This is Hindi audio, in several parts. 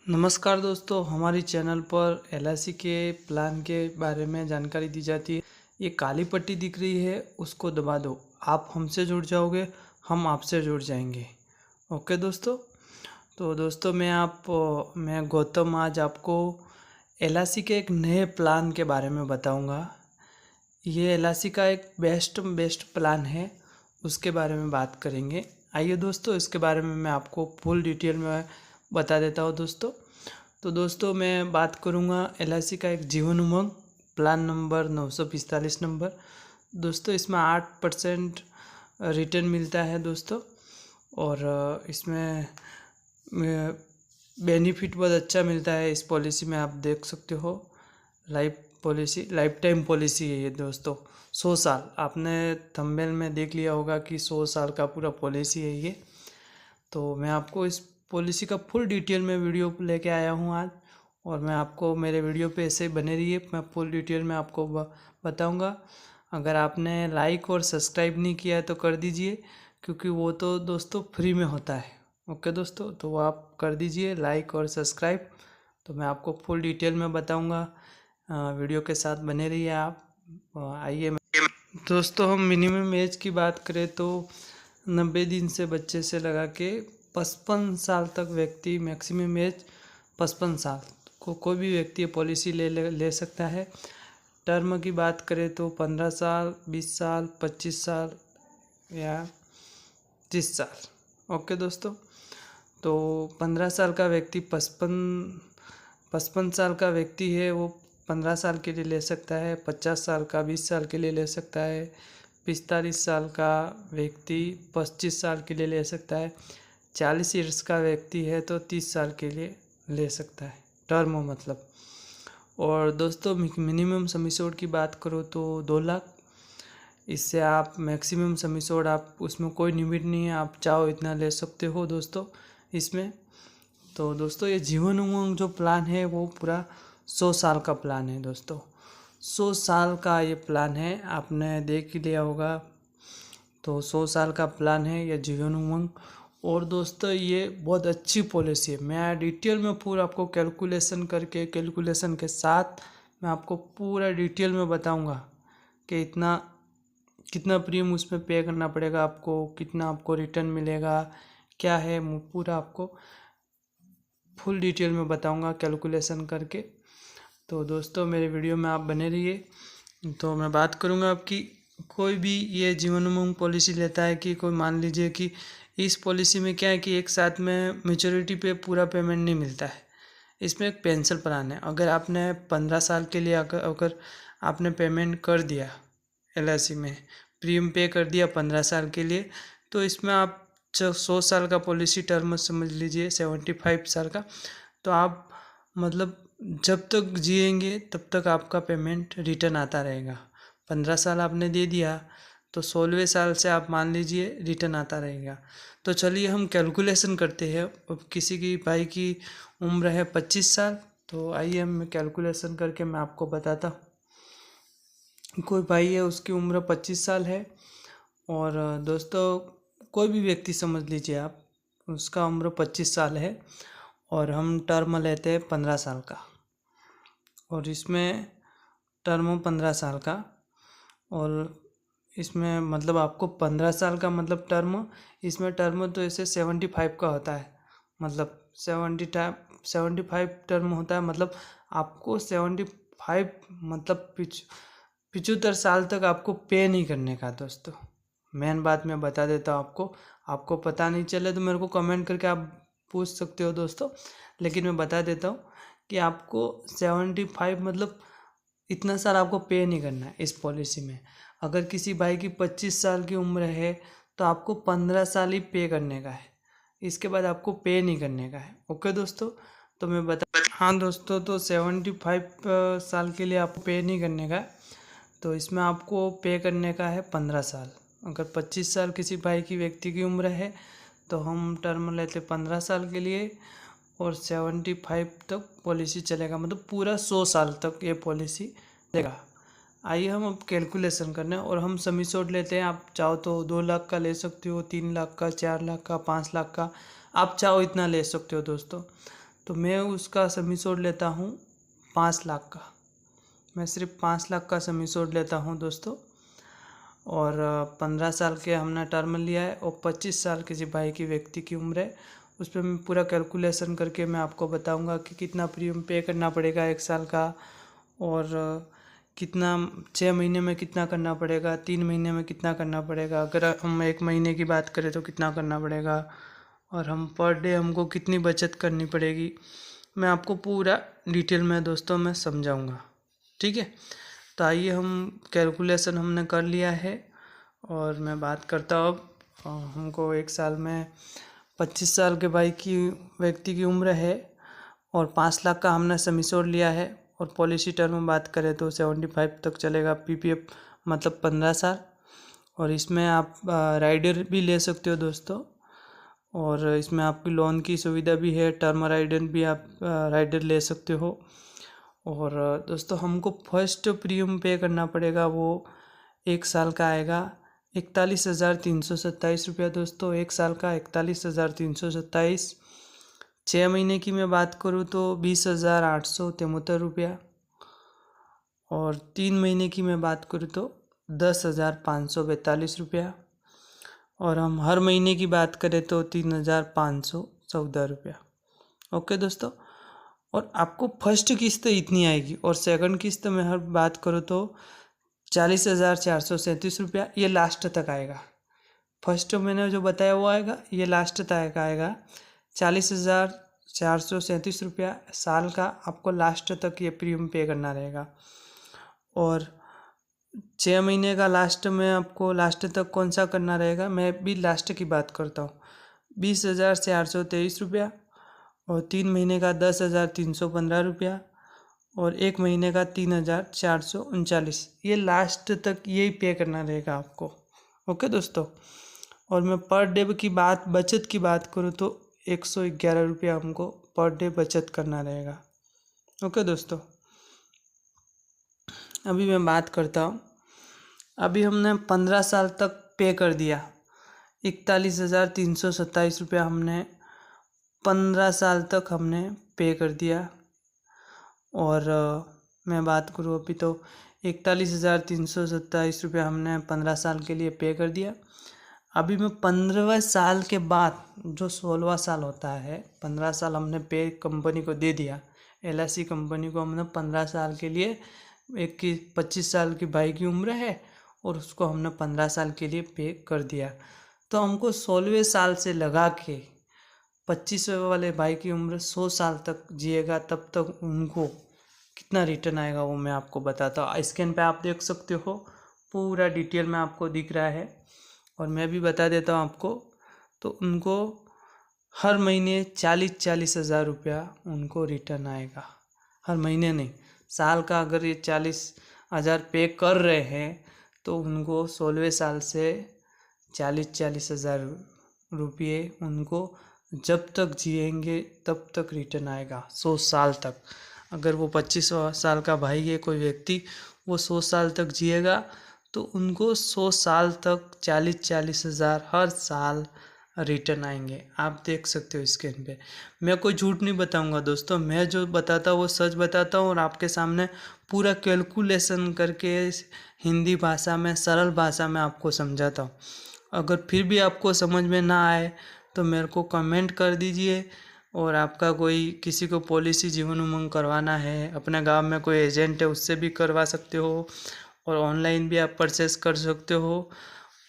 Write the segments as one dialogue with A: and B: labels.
A: नमस्कार दोस्तों, हमारी चैनल पर एलआईसी के प्लान के बारे में जानकारी दी जाती है। ये काली पट्टी दिख रही है, उसको दबा दो। आप हमसे जुड़ जाओगे, हम आपसे जुड़ जाएंगे। ओके दोस्तों। तो दोस्तों मैं गौतम आज आपको एलआईसी के एक नए प्लान के बारे में बताऊंगा। ये एलआईसी का एक बेस्ट प्लान है, उसके बारे में बात करेंगे। आइए दोस्तों, इसके बारे में मैं आपको फुल डिटेल में बता देता हूँ दोस्तों। तो दोस्तों मैं बात करूँगा एलआईसी का एक Jeevan Umang plan number 945 number. दोस्तों इसमें 8% रिटर्न मिलता है दोस्तों। और इसमें बेनिफिट बहुत अच्छा मिलता है इस पॉलिसी में। आप देख सकते हो, लाइफ टाइम पॉलिसी है ये दोस्तों। 100 साल, आपने थंबनेल में देख लिया होगा कि 100 साल का पूरा पॉलिसी है ये। तो मैं आपको इस पॉलिसी का फुल डिटेल में वीडियो लेके आया हूँ आज। और मैं आपको मेरे वीडियो पे ऐसे ही बने रहिए, मैं फुल डिटेल में आपको बताऊँगा। अगर आपने लाइक और सब्सक्राइब नहीं किया है तो कर दीजिए, क्योंकि वो तो दोस्तों फ्री में होता है। ओके दोस्तों, तो वो आप कर दीजिए लाइक और सब्सक्राइब। तो मैं आपको फुल डिटेल में बताऊँगा, वीडियो के साथ बने रहिए आप। आइए दोस्तों, हम मिनिमम एज की बात करें तो 90 दिन से बच्चे से लगा के 55 साल तक व्यक्ति, मैक्सिमम एज 55 साल को कोई भी व्यक्ति पॉलिसी ले सकता है। टर्म की बात करें तो 15 साल, 20 साल, 25 साल या 30 साल। ओके दोस्तों, तो 15 साल का व्यक्ति 55 साल का व्यक्ति है, वो 15 साल के लिए ले सकता है। 50 साल का 20 साल के लिए ले सकता है। 45 साल का व्यक्ति 25 साल के लिए ले सकता है। 40 ईयर्स का व्यक्ति है तो 30 साल के लिए ले सकता है, टर्म मतलब। और दोस्तों मिनिमम सम एश्योर्ड की बात करो तो 2 लाख। इससे आप मैक्सिमम सम एश्योर्ड, आप उसमें कोई लिमिट नहीं है, आप चाहो इतना ले सकते हो दोस्तों इसमें। तो दोस्तों ये जीवन उमंग जो प्लान है वो पूरा 100 साल का प्लान है दोस्तों। 100 साल का ये प्लान है, आपने देख ही लिया होगा। तो 100 साल का प्लान है ये जीवन उमंग। और दोस्तों ये बहुत अच्छी पॉलिसी है। मैं डिटेल में पूरा आपको कैलकुलेशन के साथ मैं आपको पूरा डिटेल में बताऊंगा कि कितना प्रीमियम उसमें पे करना पड़ेगा आपको, कितना आपको रिटर्न मिलेगा, क्या है, पूरा आपको फुल डिटेल में बताऊंगा कैलकुलेशन करके। तो दोस्तों मेरे वीडियो में आप बने रहिए। तो मैं बात करूंगा आपकी, कोई भी ये जीवन उमंग पॉलिसी लेता है कि कोई, मान लीजिए कि इस पॉलिसी में क्या है कि एक साथ में मैच्योरिटी पे पूरा पेमेंट नहीं मिलता है। इसमें एक पेंशन प्लान है। अगर आपने 15 साल के लिए अगर आपने पेमेंट कर दिया एलआईसी में, प्रीमियम पे कर दिया 15 साल के लिए, तो इसमें आप 100 साल का पॉलिसी टर्म समझ लीजिए, 75 साल का, तो आप मतलब जब तक जिएंगे तब तक आपका पेमेंट रिटर्न आता रहेगा। 15 साल आपने दे दिया तो 16वें साल से आप मान लीजिए रिटर्न आता रहेगा। तो चलिए हम कैलकुलेशन करते हैं। अब किसी की भाई की उम्र है 25 साल, तो आइए हम कैलकुलेशन करके मैं आपको बताता हूँ। कोई भाई है, उसकी उम्र 25 साल है। और दोस्तों कोई भी व्यक्ति समझ लीजिए आप, उसका उम्र 25 साल है और हम टर्म लेते हैं 15 साल का। और इसमें टर्म 15 साल का, और इसमें मतलब आपको 15 साल का मतलब टर्म, इसमें टर्म तो ऐसे 75 का होता है, मतलब 75 टर्म होता है। मतलब आपको 75 मतलब 75 साल तक आपको पे नहीं करने का दोस्तों। मेन बात मैं बता देता हूँ आपको पता नहीं चले तो मेरे को कमेंट करके आप पूछ सकते हो दोस्तों, लेकिन मैं बता देता हूँ कि आपको 75 मतलब इतना साल आपको पे नहीं करना है इस पॉलिसी में। अगर किसी भाई की 25 साल की उम्र है तो आपको 15 साल ही पे करने का है, इसके बाद आपको पे नहीं करने का है। ओके दोस्तों, तो मैं हाँ दोस्तों, तो 75 साल के लिए आपको पे नहीं करने का है, तो इसमें आपको पे करने का है 15 साल। अगर 25 साल किसी भाई की व्यक्ति की उम्र है तो हम टर्म लेते 15 साल के लिए, और 75 तक पॉलिसी चलेगा, मतलब पूरा 100 साल तक ये पॉलिसी चलेगा। आइए हम अब कैलकुलेशन करने, और हम सम एश्योर्ड लेते हैं। आप चाहो तो 2 लाख का ले सकते हो, 3 लाख का, 4 लाख का, 5 लाख का, आप चाहो इतना ले सकते हो दोस्तों। तो मैं उसका सम एश्योर्ड लेता हूँ 5 लाख का। मैं सिर्फ 5 लाख का सम एश्योर्ड लेता हूँ दोस्तों। और 15 साल के हमने टर्म लिया है और 25 साल किसी भाई की व्यक्ति की उम्र है। उस पर मैं पूरा कैलकुलेशन करके मैं आपको बताऊंगा कि कितना प्रीमियम पे करना पड़ेगा 1 साल का, और कितना 6 महीने में कितना करना पड़ेगा, 3 महीने में कितना करना पड़ेगा, अगर हम 1 महीने की बात करें तो कितना करना पड़ेगा, और हम पर डे हमको कितनी बचत करनी पड़ेगी, मैं आपको पूरा डिटेल में दोस्तों मैं समझाऊंगा। ठीक है, तो आइए हम कैलकुलेशन हमने कर लिया है और मैं बात करता हूँ अब। हमको 1 साल में 25 साल के भाई की व्यक्ति की उम्र है और 5 लाख का हमने सम एश्योर्ड लिया है, और पॉलिसी टर्म में बात करें तो 75 तक चलेगा पीपीएफ, मतलब 15 साल। और इसमें आप राइडर भी ले सकते हो दोस्तों, और इसमें आपकी लोन की सुविधा भी है, टर्म राइडर भी आप राइडर ले सकते हो। और दोस्तों हमको फर्स्ट प्रीमियम पे करना पड़ेगा, वो 1 साल का आएगा 41,327 रुपया दोस्तों। 1 साल का 41,327। 6 महीने की मैं बात करूँ तो 20,873 रुपया, और 3 महीने की मैं बात करूँ तो 10,542 रुपया, और हम हर महीने की बात करें तो 3,514 रुपया। ओके दोस्तों, और आपको फर्स्ट किस्त इतनी आएगी, और सेकंड किस्त में हर बात करो तो 40,437 रुपया, ये लास्ट तक आएगा। फर्स्ट मैंने जो बताया वो आएगा, ये लास्ट तक आएगा 40,437 रुपया साल का, आपको लास्ट तक ये प्रीमियम पे करना रहेगा। और 6 महीने का लास्ट में आपको लास्ट तक कौन सा करना रहेगा, मैं भी लास्ट की बात करता हूँ। 20,423 रुपया, और 3 महीने का 10,315 रुपया, और 1 महीने का 3,439, ये लास्ट तक यही पे करना रहेगा आपको। ओके दोस्तों, और मैं पर डे की बात, बचत की बात करूँ तो 111 रुपया हमको पर डे बचत करना रहेगा। ओके दोस्तों, अभी मैं बात करता हूँ। अभी हमने 15 साल तक पे कर दिया, 41,327 रुपया हमने 15 साल तक हमने पे कर दिया। और मैं बात करूँ अभी तो 41,327 रुपया हमने 15 साल के लिए पे कर दिया। अभी मैं 15वें साल के बाद जो 16वां साल होता है, 15 साल हमने पे कंपनी को दे दिया, LIC कंपनी को हमने 15 साल के लिए, 25 साल की भाई की उम्र है और उसको हमने 15 साल के लिए पे कर दिया। तो हमको 16वें साल से लगा के 25वें वाले भाई की उम्र 100 साल तक जिएगा, तब तक उनको कितना रिटर्न आएगा वो मैं आपको बताता हूँ। स्क्रीन पे आप देख सकते हो, पूरा डिटेल में आपको दिख रहा है, और मैं भी बता देता हूँ आपको। तो उनको हर महीने 40 हज़ार रुपया उनको रिटर्न आएगा, हर महीने नहीं, साल का। अगर ये 40 हज़ार पे कर रहे हैं तो उनको 16वें साल से 40 हज़ार रुपये उनको जब तक जिएंगे तब तक रिटर्न आएगा, 100 साल तक। अगर वो 25 साल का भाई है कोई व्यक्ति, वो 100 साल तक जिएगा तो उनको 100 साल तक 40 हज़ार हर साल रिटर्न आएंगे। आप देख सकते हो स्क्रीन पे। मैं कोई झूठ नहीं बताऊंगा दोस्तों, मैं जो बताता हूँ वो सच बताता हूँ, और आपके सामने पूरा कैलकुलेशन करके हिंदी भाषा में, सरल भाषा में आपको समझाता हूँ। अगर फिर भी आपको समझ में ना आए तो मेरे को कमेंट कर दीजिए। और आपका कोई किसी को पॉलिसी जीवन उमंग करवाना है, अपने गांव में कोई एजेंट है उससे भी करवा सकते हो, और ऑनलाइन भी आप परचेस कर सकते हो।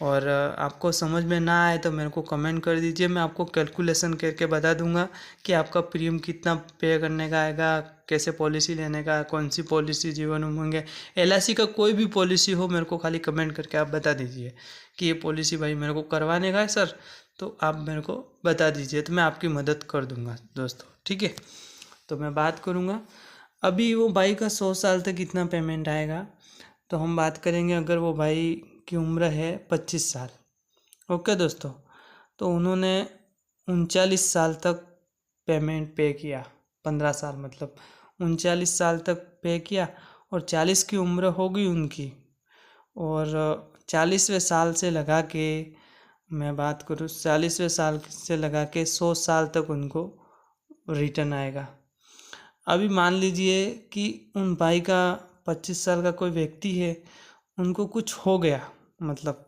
A: और आपको समझ में ना आए तो मेरे को कमेंट कर दीजिए, मैं आपको कैलकुलेशन करके बता दूंगा कि आपका प्रीमियम कितना पे करने का आएगा, कैसे पॉलिसी लेने का, कौन सी पॉलिसी जीवन उमंग है, LIC का कोई भी पॉलिसी हो, मेरे को खाली कमेंट करके आप बता दीजिए कि ये पॉलिसी भाई मेरे को करवाने का है सर, तो आप मेरे को बता दीजिए, तो मैं आपकी मदद कर दूंगा दोस्तों। ठीक है, तो मैं बात करूँगा अभी वो भाई का 100 साल तक कितना पेमेंट आएगा। तो हम बात करेंगे, अगर वो भाई की उम्र है 25 साल, ओके दोस्तों, तो उन्होंने 39 साल तक पेमेंट पे किया, 15 साल मतलब 39 साल तक पे किया, और 40 की उम्र हो गई उनकी, और 40वें साल से लगा के मैं बात करूँ 40वें साल से लगा के 100 साल तक उनको रिटर्न आएगा। अभी मान लीजिए कि उन भाई का 25 साल का कोई व्यक्ति है, उनको कुछ हो गया, मतलब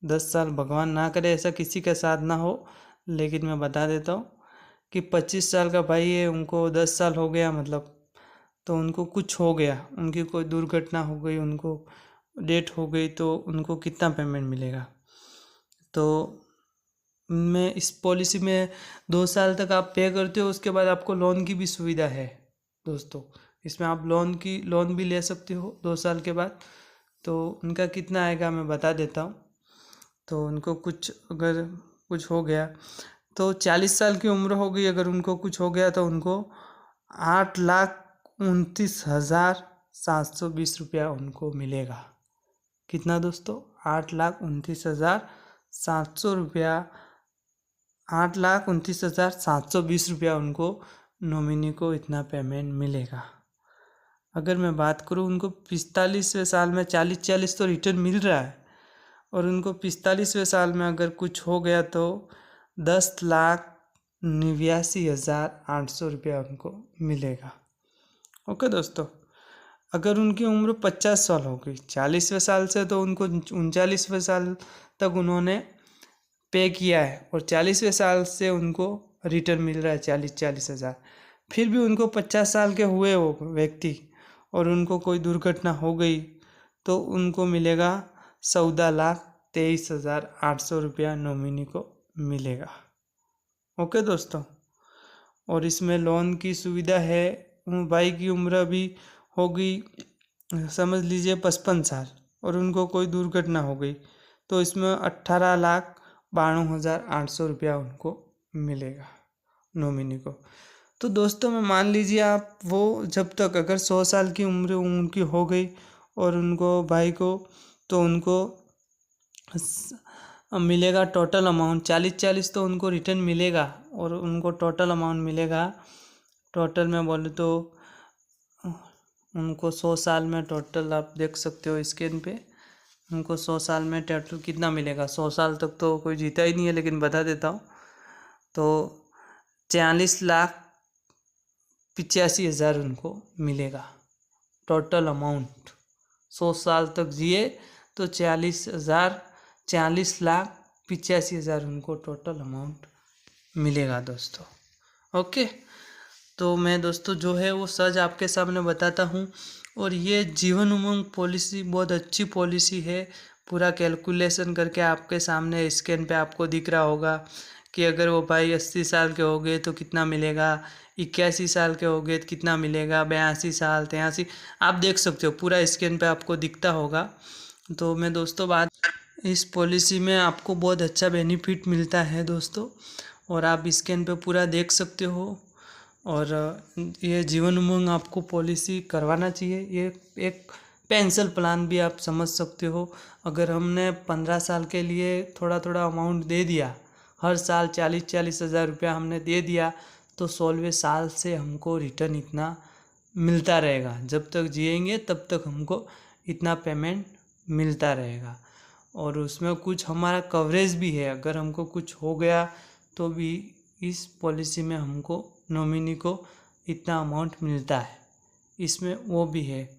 A: 10 साल, भगवान ना करे ऐसा किसी के साथ ना हो, लेकिन मैं बता देता हूँ कि 25 साल का भाई है, उनको 10 साल हो गया मतलब, तो उनको कुछ हो गया, उनकी कोई दुर्घटना हो गई, उनको डेथ हो गई, तो उनको कितना पेमेंट मिलेगा। तो मैं इस पॉलिसी में 2 साल तक आप पे करते हो, उसके बाद आपको लोन की भी सुविधा है दोस्तों। इसमें आप लोन भी ले सकते हो 2 साल के बाद। तो उनका कितना आएगा मैं बता देता हूँ। तो उनको अगर कुछ हो गया तो 40 साल की उम्र हो गई, अगर उनको कुछ हो गया तो उनको 8,29,720 उनको मिलेगा। कितना दोस्तों? 8,29,700 8,29,720 उनको नॉमिनी को इतना पेमेंट मिलेगा। अगर मैं बात करूँ उनको 45वें साल में 40 तो रिटर्न मिल रहा है, और उनको 45वें साल में अगर कुछ हो गया तो 10,89,800 उनको मिलेगा। ओके दोस्तों। अगर उनकी उम्र 50 साल हो गई, 40वें साल से तो उनको 39वें साल तक उन्होंने पे किया है, और 40वें साल से उनको रिटर्न मिल रहा है 40 हज़ार। फिर भी उनको 50 साल के हुए वो व्यक्ति और उनको कोई दुर्घटना हो गई तो उनको मिलेगा 14,23,800 नॉमिनी को मिलेगा। ओके दोस्तों। और इसमें लोन की सुविधा है। भाई की उम्र भी हो गई, समझ लीजिए 55 साल, और उनको कोई दुर्घटना हो गई तो इसमें 18,92,800 उनको मिलेगा नॉमिनी को। तो दोस्तों मैं मान लीजिए आप वो जब तक अगर 100 साल की उम्र उनकी हो गई और उनको भाई को, तो उनको मिलेगा टोटल अमाउंट 40 तो उनको रिटर्न मिलेगा, और उनको टोटल अमाउंट मिलेगा, टोटल में बोले तो उनको 100 साल में टोटल आप देख सकते हो स्क्रीन पे, उनको 100 साल में टोटल कितना मिलेगा। 100 साल तक तो कोई जीता ही नहीं है, लेकिन बता देता हूँ। तो 40,85,000 उनको मिलेगा टोटल अमाउंट। 100 साल तक जिए तो 40,85,000 उनको टोटल अमाउंट मिलेगा दोस्तों। ओके। तो मैं दोस्तों जो है वो सच आपके सामने बताता हूँ, और ये जीवन उमंग पॉलिसी बहुत अच्छी पॉलिसी है। पूरा कैलकुलेशन करके आपके सामने स्क्रीन पे आपको दिख रहा होगा कि अगर वो भाई 80 साल के हो गए तो कितना मिलेगा, 81 साल के हो गए तो कितना मिलेगा, 82 साल, 83, आप देख सकते हो पूरा स्क्रीन पे आपको दिखता होगा। तो मैं दोस्तों इस पॉलिसी में आपको बहुत अच्छा बेनिफिट मिलता है दोस्तों, और आप स्क्रीन पे पूरा देख सकते हो। और ये जीवन उमंग आपको पॉलिसी करवाना चाहिए। ये एक पेंशन प्लान भी आप समझ सकते हो। अगर हमने 15 साल के लिए थोड़ा थोड़ा अमाउंट दे दिया, हर साल 40,000 रुपया हमने दे दिया, तो 16वें साल से हमको रिटर्न इतना मिलता रहेगा। जब तक जिएंगे तब तक हमको इतना पेमेंट मिलता रहेगा। और उसमें कुछ हमारा कवरेज भी है, अगर हमको कुछ हो गया तो भी इस पॉलिसी में हमको नॉमिनी को इतना अमाउंट मिलता है, इसमें वो भी है।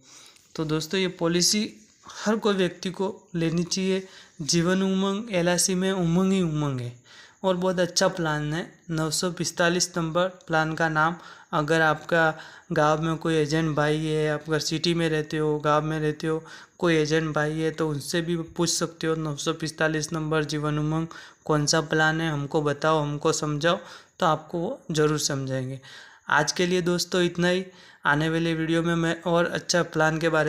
A: तो दोस्तों ये पॉलिसी हर कोई व्यक्ति को लेनी चाहिए। जीवन उमंग LIC में उमंग ही उमंग है, और बहुत अच्छा प्लान है। 945 नंबर प्लान का नाम। अगर आपका गांव में कोई एजेंट भाई है, आप अगर सिटी में रहते हो, गांव में रहते हो, कोई एजेंट भाई है, तो उनसे भी पूछ सकते हो 945 नंबर जीवन उमंग कौन सा प्लान है, हमको बताओ, हमको समझाओ, तो आपको वो ज़रूर समझाएंगे। आज के लिए दोस्तों इतना ही। आने वाले वीडियो में मैं और अच्छा प्लान के बारे में